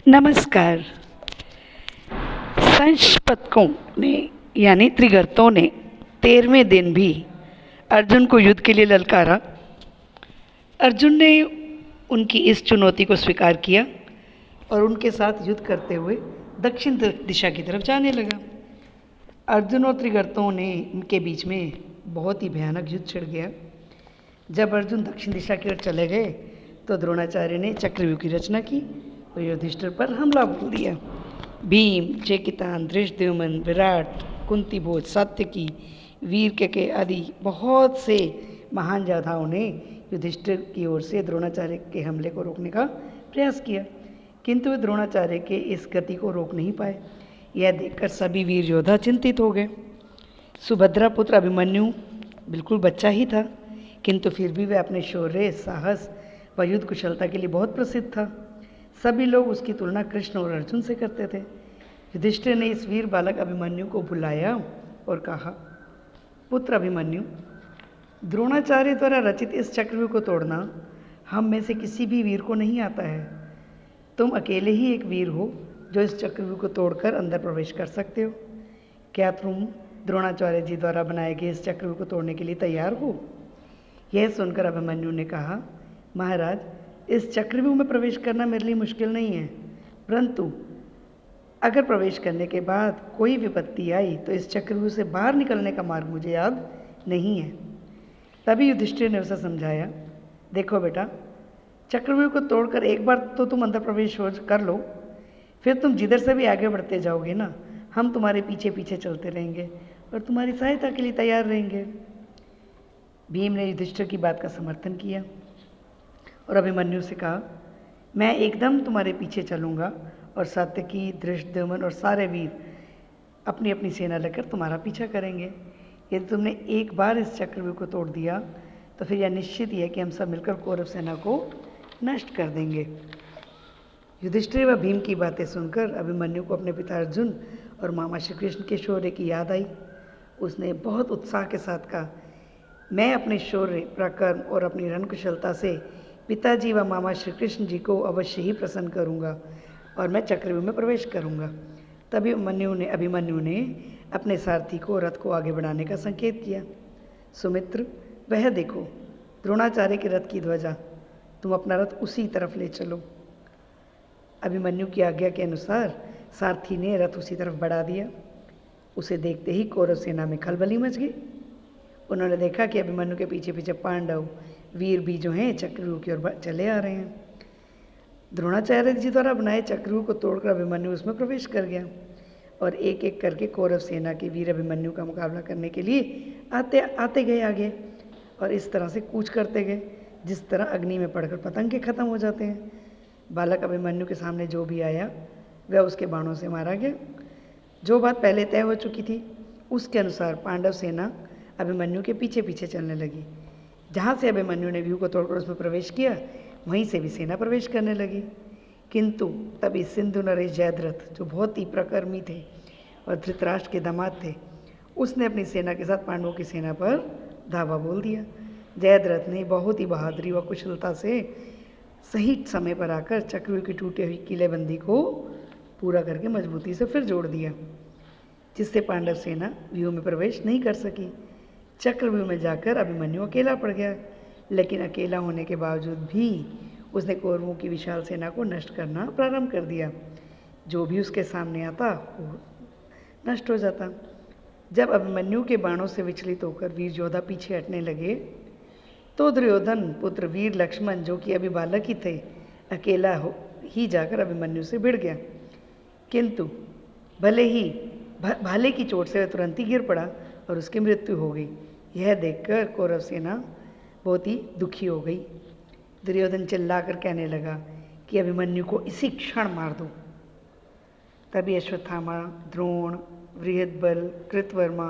नमस्कार। संशपतकों ने यानी त्रिगर्तों ने 13वें दिन भी अर्जुन को युद्ध के लिए ललकारा। अर्जुन ने उनकी इस चुनौती को स्वीकार किया और उनके साथ युद्ध करते हुए दक्षिण दिशा की तरफ जाने लगा। अर्जुन और त्रिगर्तों ने इनके बीच में बहुत ही भयानक युद्ध छिड़ गया। जब अर्जुन दक्षिण दिशा की ओर चले गए तो द्रोणाचार्य ने चक्रव्यूह की रचना की और युधिष्ठिर पर हमला बोल दिया। भीम, चेकितान, धृष्टद्युम्न, विराट, कुंतीभोज, सात्यकी, वीरकेकय आदि बहुत से महान योद्धाओं ने युधिष्ठिर की ओर से द्रोणाचार्य के हमले को रोकने का प्रयास किया, किंतु वे द्रोणाचार्य के इस गति को रोक नहीं पाए। यह देखकर सभी वीर योद्धा चिंतित हो गए। सुभद्रा पुत्र अभिमन्यु बिल्कुल बच्चा ही था, किंतु फिर भी वह अपने शौर्य, साहस व युद्ध कुशलता के लिए बहुत प्रसिद्ध था। सभी लोग उसकी तुलना कृष्ण और अर्जुन से करते थे। युधिष्ठिर ने इस वीर बालक अभिमन्यु को बुलाया और कहा, पुत्र अभिमन्यु, द्रोणाचार्य द्वारा रचित इस चक्रव्यूह को तोड़ना हम में से किसी भी वीर को नहीं आता है। तुम अकेले ही एक वीर हो जो इस चक्रव्यूह को तोड़कर अंदर प्रवेश कर सकते हो। क्या तुम द्रोणाचार्य जी द्वारा बनाए गए इस चक्रव्यूह को तोड़ने के लिए तैयार हो? यह सुनकर अभिमन्यु ने कहा, महाराज, इस चक्रव्यूह में प्रवेश करना मेरे लिए मुश्किल नहीं है, परंतु अगर प्रवेश करने के बाद कोई विपत्ति आई तो इस चक्रव्यूह से बाहर निकलने का मार्ग मुझे याद नहीं है। तभी युधिष्ठिर ने उसे समझाया, देखो बेटा, चक्रव्यूह को तोड़कर एक बार तो तुम अंदर प्रवेश कर लो, फिर तुम जिधर से भी आगे बढ़ते जाओगे ना, हम तुम्हारे पीछे पीछे चलते रहेंगे और तुम्हारी सहायता के लिए तैयार रहेंगे। भीम ने युधिष्ठिर की बात का समर्थन किया और अभिमन्यु से कहा, मैं एकदम तुम्हारे पीछे चलूँगा और सात्यकी, धृष्टद्युम्न और सारे वीर अपनी अपनी सेना लेकर तुम्हारा पीछा करेंगे। यदि तुमने एक बार इस चक्रव्यूह को तोड़ दिया तो फिर यह निश्चित ही है कि हम सब मिलकर कौरव सेना को नष्ट कर देंगे। युधिष्ठिर व भीम की बातें सुनकर अभिमन्यु को अपने पिता अर्जुन और मामा श्री कृष्ण के शौर्य की याद आई। उसने बहुत उत्साह के साथ कहा, मैं अपने शौर्य, पराक्रम और अपनी रणकुशलता से पिताजी व मामा श्री कृष्ण जी को अवश्य ही प्रसन्न करूंगा और मैं चक्रव्यूह में प्रवेश करूंगा। तभी अभिमन्यु ने अपने सारथी को रथ को आगे बढ़ाने का संकेत किया। सुमित्र, वह देखो द्रोणाचार्य के रथ की ध्वजा, तुम अपना रथ उसी तरफ ले चलो। अभिमन्यु की आज्ञा के अनुसार सारथी ने रथ उसी तरफ बढ़ा दिया। उसे देखते ही कौरव सेना में खलबली मच गई। उन्होंने देखा कि अभिमन्यु के पीछे पीछे पांडव वीर भी जो हैं चक्रव्यूह की ओर चले आ रहे हैं। द्रोणाचार्य जी द्वारा बनाए चक्रव्यूह को तोड़कर अभिमन्यु उसमें प्रवेश कर गया और एक एक करके कौरव सेना के वीर अभिमन्यु का मुकाबला करने के लिए आते गए आगे और इस तरह से कूच करते गए जिस तरह अग्नि में पड़कर पतंग के खत्म हो जाते हैं। बालक अभिमन्यु के सामने जो भी आया वह उसके बाणों से मारा गया। जो बात पहले तय हो चुकी थी उसके अनुसार पांडव सेना अभिमन्यु के पीछे पीछे चलने लगी। जहाँ से अभिमन्यु ने व्यूह को तोड़कर उसमें प्रवेश किया वहीं से भी सेना प्रवेश करने लगी। किंतु तभी सिंधु नरेश जयद्रथ, जो बहुत ही प्रकर्मी थे और धृतराष्ट्र के दामाद थे, उसने अपनी सेना के साथ पांडवों की सेना पर धावा बोल दिया। जयद्रथ ने बहुत ही बहादुरी व कुशलता से सही समय पर आकर चक्रव्यूह की टूटी हुई किलेबंदी को पूरा करके मजबूती से फिर जोड़ दिया, जिससे पांडव सेना व्यूह में प्रवेश नहीं कर सकी। चक्रव्यूह में जाकर अभिमन्यु अकेला पड़ गया, लेकिन अकेला होने के बावजूद भी उसने कौरवों की विशाल सेना को नष्ट करना प्रारंभ कर दिया। जो भी उसके सामने आता वो नष्ट हो जाता। जब अभिमन्यु के बाणों से विचलित होकर वीर योद्धा पीछे हटने लगे तो दुर्योधन पुत्र वीर लक्ष्मण, जो कि अभी बालक ही थे, अकेला ही जाकर अभिमन्यु से भिड़ गया। किंतु भाले की चोट से वह तुरंत ही गिर पड़ा और उसकी मृत्यु हो गई। यह देखकर कौरव सेना बहुत ही दुखी हो गई। दुर्योधन चिल्लाकर कहने लगा कि अभिमन्यु को इसी क्षण मार दो। तभी अश्वत्थामा, द्रोण, बृहद्बल, कृतवर्मा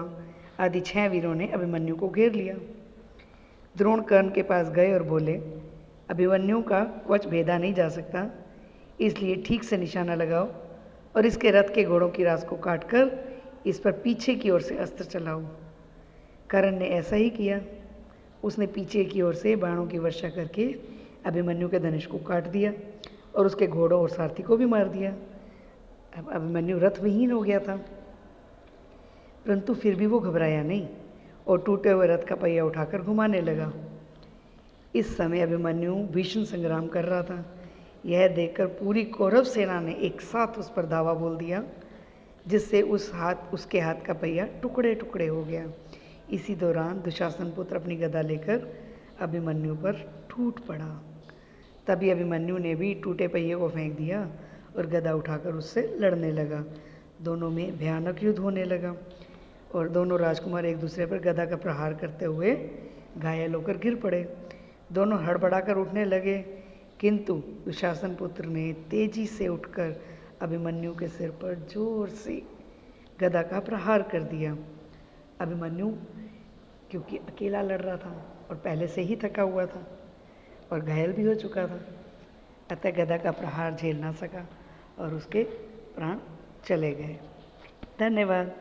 आदि 6 वीरों ने अभिमन्यु को घेर लिया। द्रोण कर्ण के पास गए और बोले, अभिमन्यु का कवच भेदा नहीं जा सकता, इसलिए ठीक से निशाना लगाओ और इसके रथ के घोड़ों की रास को काटकर इस पर पीछे की ओर से अस्त्र चलाओ। कर्ण ने ऐसा ही किया। उसने पीछे की ओर से बाणों की वर्षा करके अभिमन्यु के धनुष को काट दिया और उसके घोड़ों और सारथी को भी मार दिया। अब अभिमन्यु रथ विहीन हो गया था, परंतु फिर भी वो घबराया नहीं और टूटे हुए रथ का पहिया उठाकर घुमाने लगा। इस समय अभिमन्यु भीषण संग्राम कर रहा था। यह देखकर पूरी कौरव सेना ने एक साथ उस पर धावा बोल दिया, जिससे उसके हाथ का पहिया टुकड़े टुकड़े हो गया। इसी दौरान दुशासन पुत्र अपनी गदा लेकर अभिमन्यु पर टूट पड़ा। तभी अभिमन्यु ने भी टूटे पहिए को फेंक दिया और गदा उठाकर उससे लड़ने लगा। दोनों में भयानक युद्ध होने लगा और दोनों राजकुमार एक दूसरे पर गदा का प्रहार करते हुए घायल होकर गिर पड़े। दोनों हड़बड़ाकर उठने लगे, किंतु दुशासन पुत्र ने तेजी से उठकर अभिमन्यु के सिर पर जोर से गदा का प्रहार कर दिया। अभिमन्यु क्योंकि अकेला लड़ रहा था और पहले से ही थका हुआ था और घायल भी हो चुका था, अतः गदा का प्रहार झेल ना सका और उसके प्राण चले गए। धन्यवाद।